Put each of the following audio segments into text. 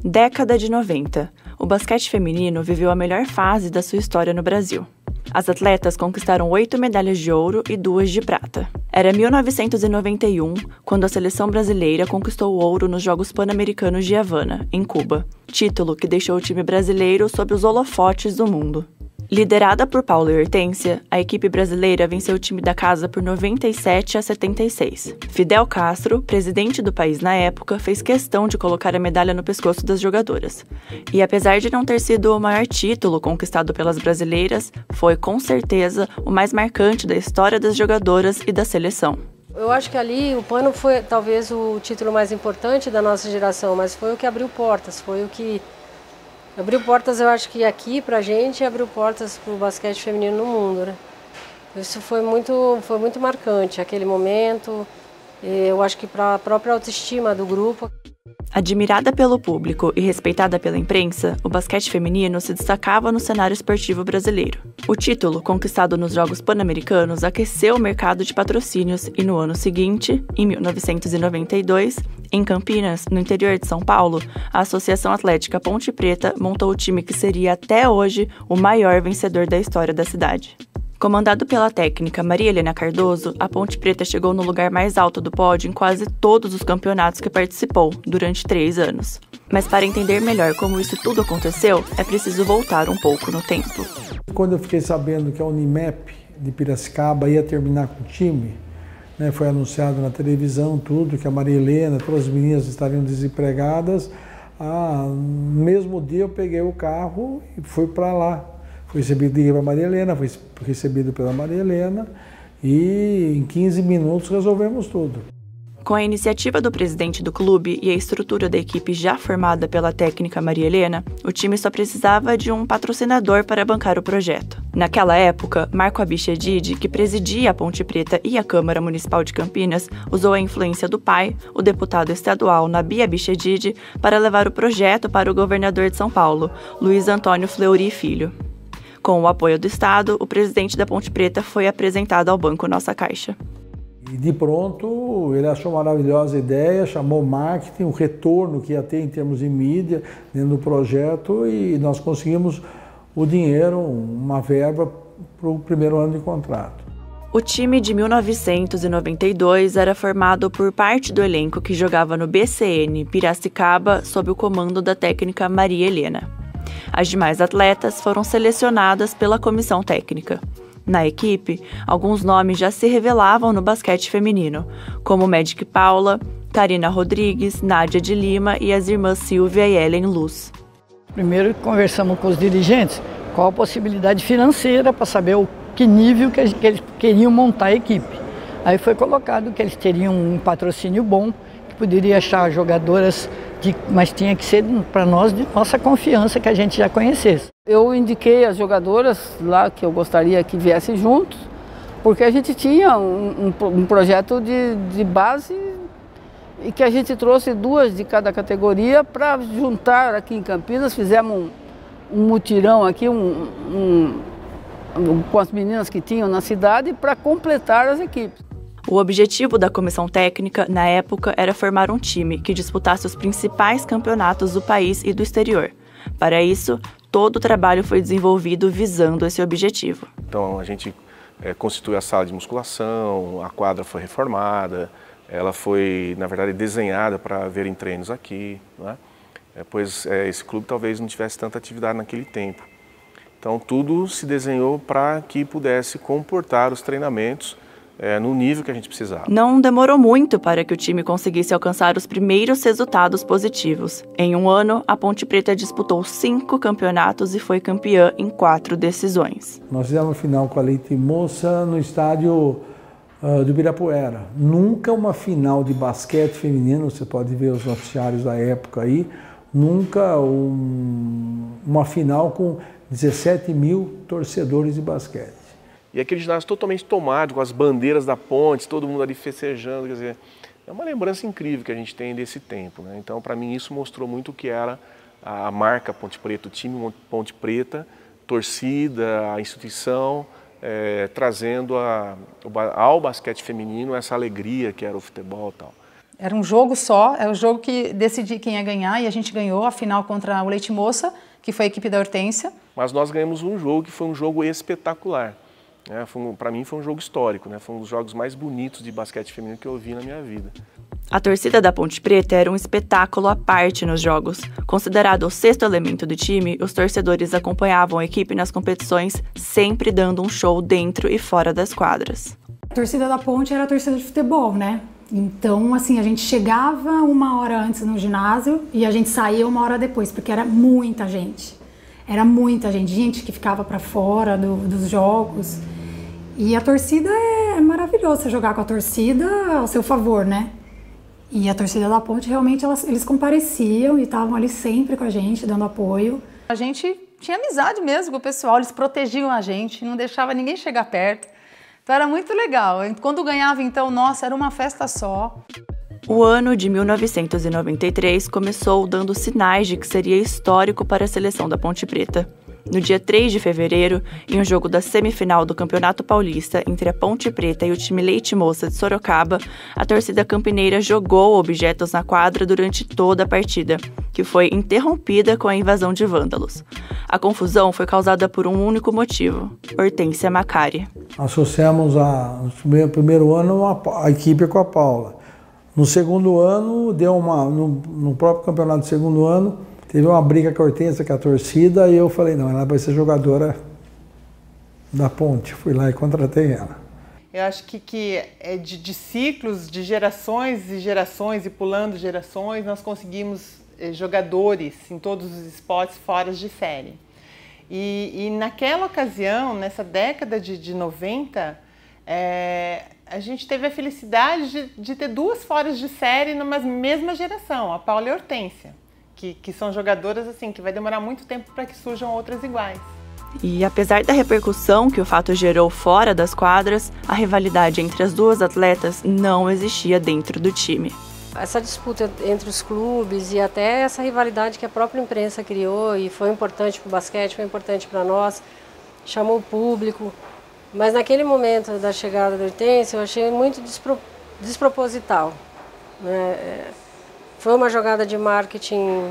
Década de 90. O basquete feminino viveu a melhor fase da sua história no Brasil. As atletas conquistaram 8 medalhas de ouro e 2 de prata. Era 1991, quando a seleção brasileira conquistou o ouro nos Jogos Pan-Americanos de Havana, em Cuba, título que deixou o time brasileiro sob os holofotes do mundo. Liderada por Paulo e Hortência, a equipe brasileira venceu o time da casa por 97-76. Fidel Castro, presidente do país na época, fez questão de colocar a medalha no pescoço das jogadoras. E apesar de não ter sido o maior título conquistado pelas brasileiras, foi com certeza o mais marcante da história das jogadoras e da seleção. Eu acho que ali o pano foi talvez o título mais importante da nossa geração, mas foi o que abriu portas, foi o que abriu portas, eu acho que aqui pra gente, abriu portas pro basquete feminino no mundo, né? Isso foi muito marcante, aquele momento, eu acho que para a própria autoestima do grupo. Admirada pelo público e respeitada pela imprensa, o basquete feminino se destacava no cenário esportivo brasileiro. O título, conquistado nos Jogos Pan-Americanos, aqueceu o mercado de patrocínios e no ano seguinte, em 1992, em Campinas, no interior de São Paulo, a Associação Atlética Ponte Preta montou o time que seria até hoje o maior vencedor da história da cidade. Comandado pela técnica Maria Helena Cardoso, a Ponte Preta chegou no lugar mais alto do pódio em quase todos os campeonatos que participou, durante 3 anos. Mas para entender melhor como isso tudo aconteceu, é preciso voltar um pouco no tempo. Quando eu fiquei sabendo que a Unimep de Piracicaba ia terminar com o time, né, foi anunciado na televisão tudo, que a Maria Helena, todas as meninas estariam desempregadas, no mesmo dia eu peguei o carro e fui para lá. Fui recebido pela Maria Helena, fui recebido pela Maria Helena e em 15 minutos resolvemos tudo. Com a iniciativa do presidente do clube e a estrutura da equipe já formada pela técnica Maria Helena, o time só precisava de um patrocinador para bancar o projeto. Naquela época, Marco Abichedid, que presidia a Ponte Preta e a Câmara Municipal de Campinas, usou a influência do pai, o deputado estadual Nabi Abichedid, para levar o projeto para o governador de São Paulo, Luiz Antônio Fleury Filho. Com o apoio do Estado, o presidente da Ponte Preta foi apresentado ao Banco Nossa Caixa. E de pronto, ele achou maravilhosa a ideia, chamou o marketing, o retorno que ia ter em termos de mídia dentro do projeto e nós conseguimos o dinheiro, uma verba para o primeiro ano de contrato. O time de 1992 era formado por parte do elenco que jogava no BCN Piracicaba sob o comando da técnica Maria Helena. As demais atletas foram selecionadas pela comissão técnica. Na equipe, alguns nomes já se revelavam no basquete feminino, como Magic Paula, Karina Rodrigues, Nádia de Lima e as irmãs Silvia e Ellen Luz. Primeiro conversamos com os dirigentes qual a possibilidade financeira para saber o que nível que eles queriam montar a equipe. Aí foi colocado que eles teriam um patrocínio bom, que poderia achar jogadoras, mas tinha que ser para nós de nossa confiança, que a gente já conhecesse. Eu indiquei as jogadoras lá que eu gostaria que viessem juntos, porque a gente tinha um projeto de base e que a gente trouxe 2 de cada categoria para juntar aqui em Campinas. Fizemos um mutirão aqui com as meninas que tinham na cidade para completar as equipes. O objetivo da comissão técnica, na época, era formar um time que disputasse os principais campeonatos do país e do exterior. Para isso, todo o trabalho foi desenvolvido visando esse objetivo. Então, a gente constituiu a sala de musculação, a quadra foi reformada, ela foi, na verdade, desenhada para haverem treinos aqui, né? Pois esse clube talvez não tivesse tanta atividade naquele tempo. Então, tudo se desenhou para que pudesse comportar os treinamentos no nível que a gente precisava. Não demorou muito para que o time conseguisse alcançar os primeiros resultados positivos. Em um ano, a Ponte Preta disputou 5 campeonatos e foi campeã em 4 decisões. Nós fizemos a final com a Leite Moça no estádio do Ibirapuera. Nunca uma final de basquete feminino, você pode ver os noticiários da época aí, nunca uma final com 17 mil torcedores de basquete. E aquele ginásio totalmente tomado, com as bandeiras da Ponte, todo mundo ali festejando, quer dizer, é uma lembrança incrível que a gente tem desse tempo, né? Então, para mim, isso mostrou muito o que era a marca Ponte Preta, o time Ponte Preta, torcida, a instituição, trazendo ao basquete feminino essa alegria que era o futebol e tal. Era um jogo só, era o jogo que decidia quem ia ganhar e a gente ganhou a final contra o Leite Moça, que foi a equipe da Hortência. Mas nós ganhamos um jogo que foi um jogo espetacular. Né? Para mim foi um jogo histórico, né? Foi um dos jogos mais bonitos de basquete feminino que eu vi na minha vida. A torcida da Ponte Preta era um espetáculo à parte nos jogos. Considerado o sexto elemento do time, os torcedores acompanhavam a equipe nas competições, sempre dando um show dentro e fora das quadras. A torcida da Ponte era a torcida de futebol, né? Então, assim, a gente chegava 1 hora antes no ginásio e a gente saía 1 hora depois, porque era muita gente. Era muita gente que ficava para fora dos jogos. E a torcida é maravilhoso, você jogar com a torcida ao seu favor, né? E a torcida da Ponte, realmente, eles compareciam e estavam ali sempre com a gente, dando apoio. A gente tinha amizade mesmo com o pessoal, eles protegiam a gente, não deixava ninguém chegar perto. Então era muito legal. Quando ganhava, então, nossa, era uma festa só. O ano de 1993 começou dando sinais de que seria histórico para a seleção da Ponte Preta. No dia 3 de fevereiro, em um jogo da semifinal do Campeonato Paulista entre a Ponte Preta e o time Leite Moça de Sorocaba, a torcida campineira jogou objetos na quadra durante toda a partida, que foi interrompida com a invasão de vândalos. A confusão foi causada por um único motivo: Hortência Macari. Associamos no primeiro ano a equipe com a Paula. No segundo ano, no próprio campeonato do segundo ano, teve uma briga com a Hortência, com a torcida, e eu falei, não, ela vai ser jogadora da Ponte. Fui lá e contratei ela. Eu acho que é de ciclos, de gerações e gerações, e pulando gerações, nós conseguimos jogadores em todos os esportes fora de série. E naquela ocasião, nessa década de 90, a gente teve a felicidade de ter 2 fora de série numa mesma geração, a Paula e a Hortência. Que são jogadoras assim, que vai demorar muito tempo para que surjam outras iguais. E apesar da repercussão que o fato gerou fora das quadras, a rivalidade entre as duas atletas não existia dentro do time. Essa disputa entre os clubes e até essa rivalidade que a própria imprensa criou e foi importante para o basquete, foi importante para nós, chamou o público. Mas naquele momento da chegada da Hortência eu achei muito desproposital, né? Foi uma jogada de marketing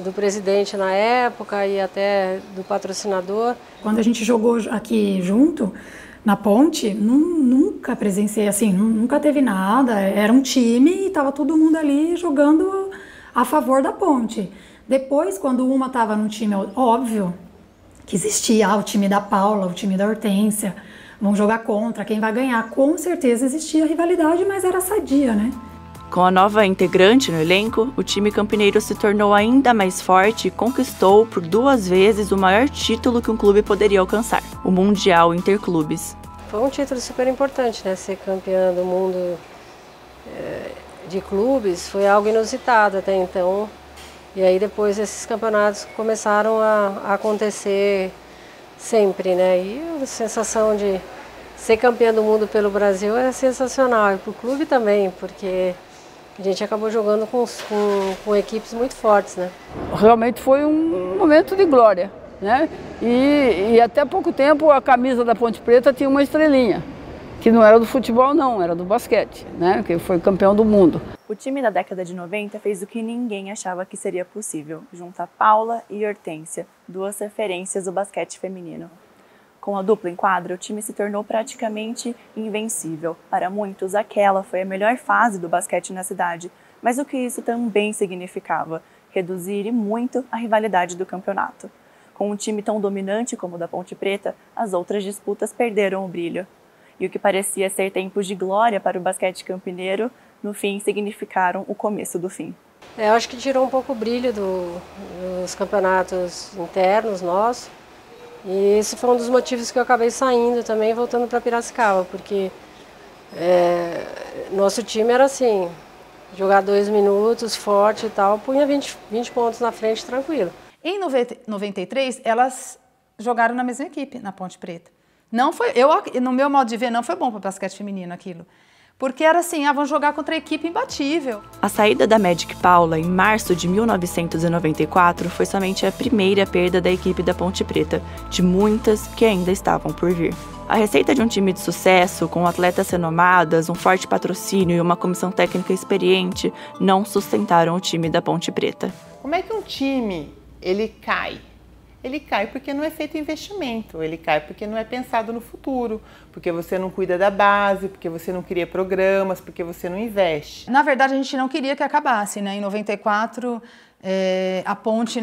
do presidente na época e até do patrocinador. Quando a gente jogou aqui junto, na Ponte, nunca presenciei assim, nunca teve nada. Era um time e estava todo mundo ali jogando a favor da Ponte. Depois, quando uma estava no time, óbvio que existia o time da Paula, o time da Hortência, vão jogar contra, quem vai ganhar. Com certeza existia rivalidade, mas era sadia, né? Com a nova integrante no elenco, o time campineiro se tornou ainda mais forte e conquistou por 2 vezes o maior título que um clube poderia alcançar, o Mundial Interclubes. Foi um título super importante, né? Ser campeã do mundo de clubes foi algo inusitado até então. E aí depois esses campeonatos começaram a acontecer sempre, né? E a sensação de ser campeã do mundo pelo Brasil é sensacional. E para o clube também, porque a gente acabou jogando com equipes muito fortes, né? Realmente foi um momento de glória, né? E até pouco tempo a camisa da Ponte Preta tinha uma estrelinha, que não era do futebol não, era do basquete, né? Que foi campeão do mundo. O time da década de 90 fez o que ninguém achava que seria possível, junta Paula e Hortência, 2 referências do basquete feminino. Com a dupla em quadra, o time se tornou praticamente invencível. Para muitos, aquela foi a melhor fase do basquete na cidade, mas o que isso também significava? Reduzir e muito a rivalidade do campeonato. Com um time tão dominante como o da Ponte Preta, as outras disputas perderam o brilho. E o que parecia ser tempos de glória para o basquete campineiro, no fim significaram o começo do fim. Eu acho que tirou um pouco o brilho dos campeonatos internos nossos. E esse foi um dos motivos que eu acabei saindo também, voltando para Piracicaba, porque nosso time era assim, jogar 2 minutos, forte e tal, punha 20 pontos na frente tranquilo. Em 93, elas jogaram na mesma equipe, na Ponte Preta. Não foi, no meu modo de ver, não foi bom para o basquete feminino aquilo. Porque era assim, vão jogar contra a equipe imbatível. A saída da Magic Paula em março de 1994 foi somente a primeira perda da equipe da Ponte Preta, de muitas que ainda estavam por vir. A receita de um time de sucesso, com atletas renomadas, um forte patrocínio e uma comissão técnica experiente, não sustentaram o time da Ponte Preta. Como é que um time, ele cai? Ele cai porque não é feito investimento, ele cai porque não é pensado no futuro, porque você não cuida da base, porque você não cria programas, porque você não investe. Na verdade, a gente não queria que acabasse, né? Em 94, a Ponte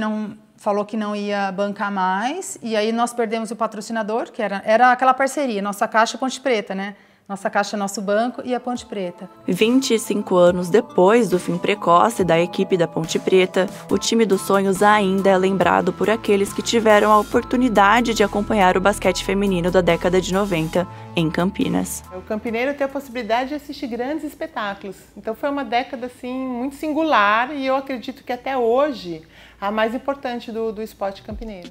falou que não ia bancar mais, e aí nós perdemos o patrocinador, que era aquela parceria, Nossa Caixa e Ponte Preta, né? Nossa Caixa, Nosso Banco e a Ponte Preta. 25 anos depois do fim precoce da equipe da Ponte Preta, o time dos sonhos ainda é lembrado por aqueles que tiveram a oportunidade de acompanhar o basquete feminino da década de 90 em Campinas. O campineiro tem a possibilidade de assistir grandes espetáculos. Então foi uma década assim, muito singular e eu acredito que até hoje a mais importante do esporte campineiro.